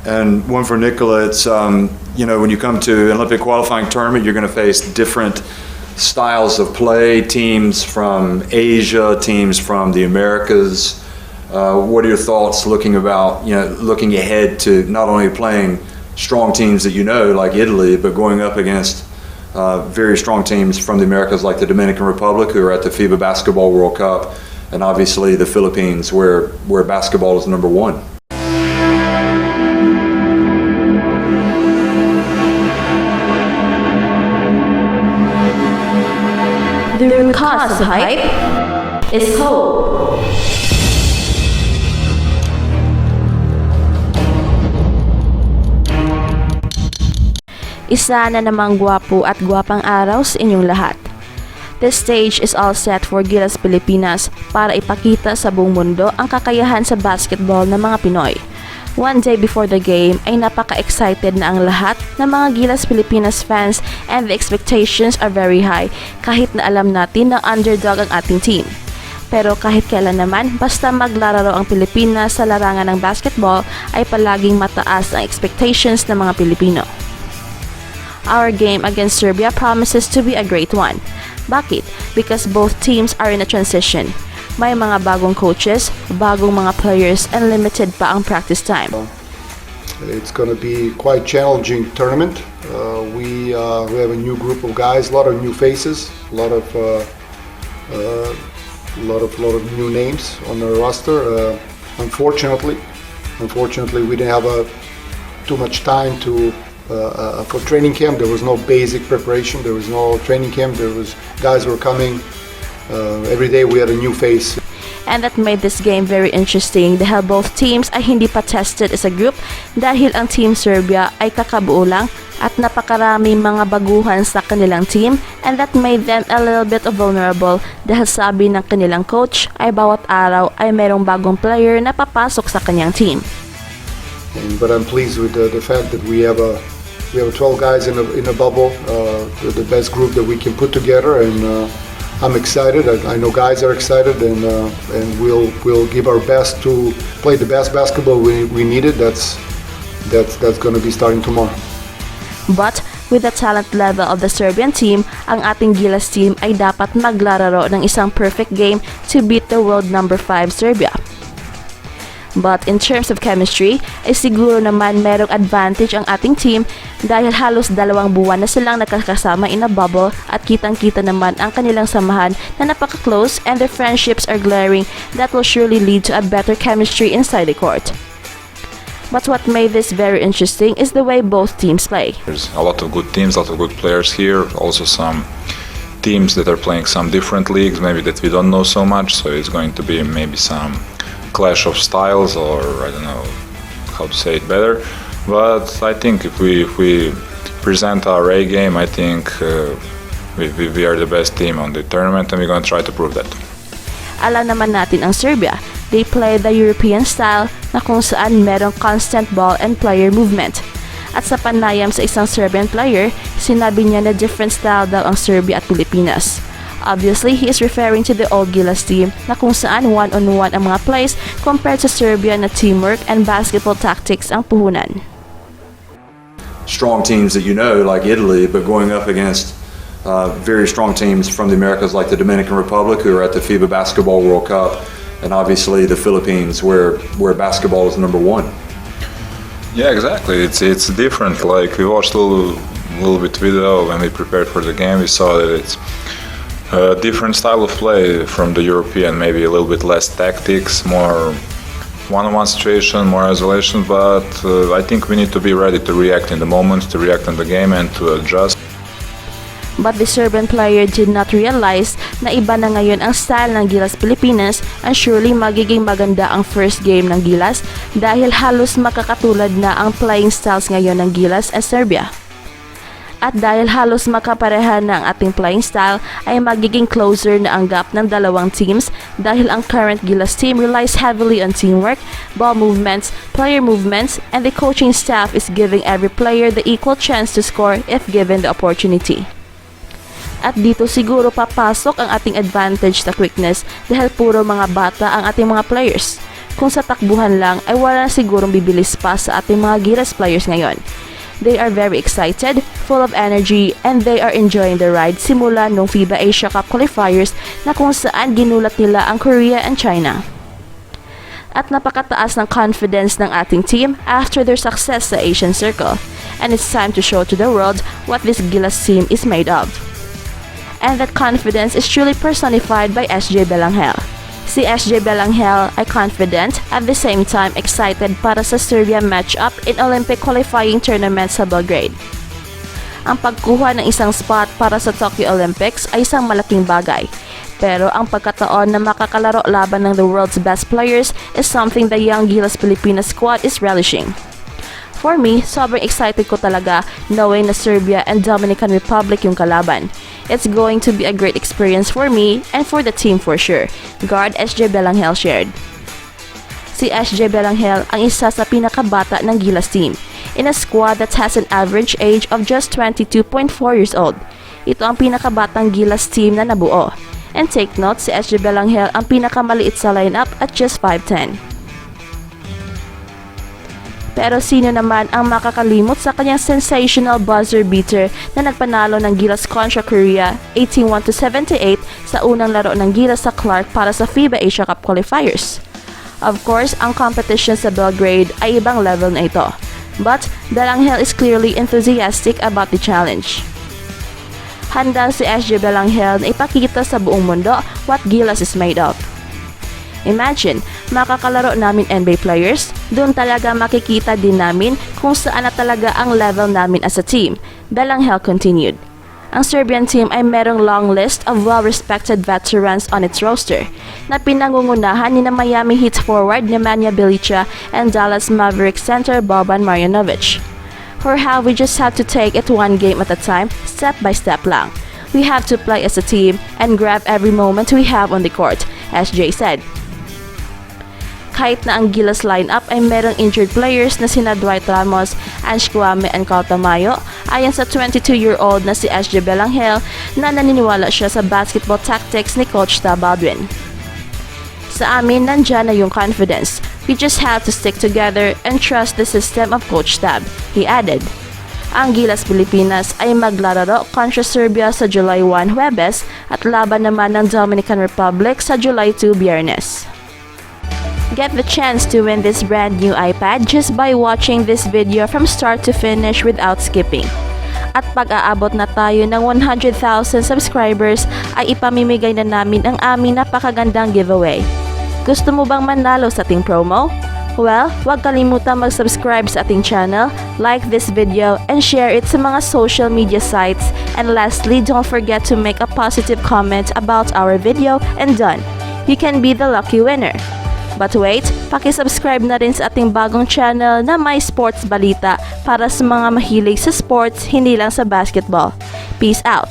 And one for Nikola, it's, when you come to an Olympic qualifying tournament, you're going to face different styles of play, teams from Asia, teams from the Americas. What are your thoughts looking ahead to not only playing strong teams that like Italy, but going up against very strong teams from the Americas like the Dominican Republic, who are at the FIBA Basketball World Cup, and obviously the Philippines, where basketball is number one. The root cause of hype is hope. Isa na namang gwapo at gwapang araw sa inyong lahat. The stage is all set for Gilas Pilipinas para ipakita sa buong mundo ang kakayahan sa basketball ng mga Pinoy. One day before the game ay napaka-excited na ang lahat ng mga Gilas Pilipinas fans and the expectations are very high kahit na alam natin na underdog ang ating team. Pero kahit kailan naman, basta maglalaro ang Pilipinas sa larangan ng basketball ay palaging mataas ang expectations ng mga Pilipino. Our game against Serbia promises to be a great one. Bakit? Because both teams are in a transition. May mga bagong coaches, bagong mga players, and limited pa ang practice time. It's going to be quite challenging tournament. We have a new group of guys, a lot of new faces, a lot of new names on the roster. Unfortunately, we didn't have too much time for training camp. There was no basic preparation. There was no training camp. Guys were coming. Every day we had a new face. And that made this game very interesting dahil both teams ay hindi pa tested as a group dahil ang Team Serbia ay kakabuo lang at napakaraming mga baguhan sa kanilang team, and that made them a little bit vulnerable dahil sabi ng kanilang coach ay bawat araw ay merong bagong player na papasok sa kanyang team. But I'm pleased with the fact that we have 12 guys in a bubble, the best group that we can put together, and I'm excited. I know guys are excited, and we'll give our best to play the best basketball we needed. That's going to be starting tomorrow. But with the talent level of the Serbian team, ang ating Gilas team ay dapat maglalaro ng isang perfect game to beat the world number 5 Serbia. But in terms of chemistry, ay siguro naman merong advantage ang ating team dahil halos 2 buwan na silang nakakasama in a bubble at kitang-kita naman ang kanilang samahan na napaka-close, and their friendships are glaring that will surely lead to a better chemistry inside the court. But what made this very interesting is the way both teams play. There's a lot of good teams, a lot of good players here, also some teams that are playing some different leagues, maybe that we don't know so much, so it's going to be maybe some clash of styles, or I don't know how to say it better, but I think if we present our A game, I think we are the best team on the tournament, and we're going to try to prove that. Alam naman natin ang Serbia, they play the European style na kung saan merong constant ball and player movement. At sa panayam sa isang Serbian player, sinabi niya na different style daw ang Serbia at Pilipinas. Obviously, he is referring to the old Gilas team na kung saan one-on-one ang mga plays compared sa Serbia na teamwork and basketball tactics ang puhunan. Strong teams that like Italy, but going up against very strong teams from the Americas like the Dominican Republic, who are at the FIBA Basketball World Cup, and obviously the Philippines, where basketball is number one. Yeah, exactly. It's different. Like, we watched a little bit video when we prepared for the game. We saw that it's a different style of play from the European, maybe a little bit less tactics, more one-on-one situation, more isolation, but I think we need to be ready to react in the moment, to react in the game, and to adjust. But the Serbian player did not realize na iba na ngayon ang style ng Gilas Pilipinas, and surely magiging maganda ang first game ng Gilas dahil halos makakatulad na ang playing styles ngayon ng Gilas at Serbia. At dahil halos makapareha na ang ating playing style, ay magiging closer na ang gap ng dalawang teams dahil ang current Gilas team relies heavily on teamwork, ball movements, player movements, and the coaching staff is giving every player the equal chance to score if given the opportunity. At dito siguro papasok ang ating advantage sa quickness dahil puro mga bata ang ating mga players. kung sa takbuhan lang ay wala na sigurong bibilis pa sa ating mga Gilas players ngayon. They are very excited, full of energy, and they are enjoying the ride simula nung FIBA Asia Cup qualifiers na kung saan ginulat nila ang Korea and China. At napakataas ng confidence ng ating team after their success sa Asian Circle. And it's time to show to the world what this Gilas team is made of. And that confidence is truly personified by SJ Belanghel. Si SJ Belanghel ay confident at the same time excited para sa Serbia matchup in Olympic qualifying tournament sa Belgrade. Ang pagkuha ng isang spot para sa Tokyo Olympics ay isang malaking bagay. Pero ang pagkataon na makakalaro laban ng the world's best players is something the young Gilas Pilipinas squad is relishing. For me, sobrang excited ko talaga knowing na Serbia and Dominican Republic yung kalaban. It's going to be a great experience for me and for the team for sure, guard SJ Belanghel shared. Si SJ Belanghel ang isa sa pinakabata ng Gilas team, in a squad that has an average age of just 22.4 years old. Ito ang pinakabatang Gilas team na nabuo. And take note, si SJ Belanghel ang pinakamaliit sa lineup at just 5'10". Pero sino naman ang makakalimot sa kanyang sensational buzzer beater na nagpanalo ng Gilas kontra Korea 81-78 sa unang laro ng Gilas sa Clark para sa FIBA Asia Cup qualifiers? Of course, ang competition sa Belgrade ay ibang level na ito. But Belanghel is clearly enthusiastic about the challenge. Handa si SJ Belanghel na ipakita sa buong mundo what Gilas is made of. Imagine, makakalaro namin NBA players, doon talaga makikita din namin kung saan na talaga ang level namin as a team, Belanghel continued. Ang Serbian team ay merong long list of well-respected veterans on its roster na pinangungunahan ni na Miami Heat forward Nemanja Bjelica and Dallas Mavericks center Boban Marjanovic. For how we just have to take it one game at a time, step by step lang. We have to play as a team and grab every moment we have on the court, SJ said. Kahit na ang Gilas lineup ay merong injured players na sina Dwight Ramos, Ange Kwame and Carl Tamayo, ayon sa 22-year-old na si SJ Belanghel na naniniwala siya sa basketball tactics ni Coach Tab Baldwin. Sa amin, nandyan na yung confidence. We just have to stick together and trust the system of Coach Tab, he added. Ang Gilas Pilipinas ay maglalaro kontra Serbia sa July 1 Huwebes at laban naman ng Dominican Republic sa July 2 Biyernes. Get the chance to win this brand new iPad just by watching this video from start to finish without skipping. At pag-aabot na tayo ng 100,000 subscribers ay ipamimigay na namin ang aming napakagandang giveaway. Gusto mo bang manalo sa ating promo? Well, huwag kalimutan mag-subscribe sa ating channel, like this video, and share it sa mga social media sites. And lastly, don't forget to make a positive comment about our video and done. You can be the lucky winner. But wait, paki-subscribe na rin sa ating bagong channel na may sports balita para sa mga mahilig sa sports, hindi lang sa basketball. Peace out!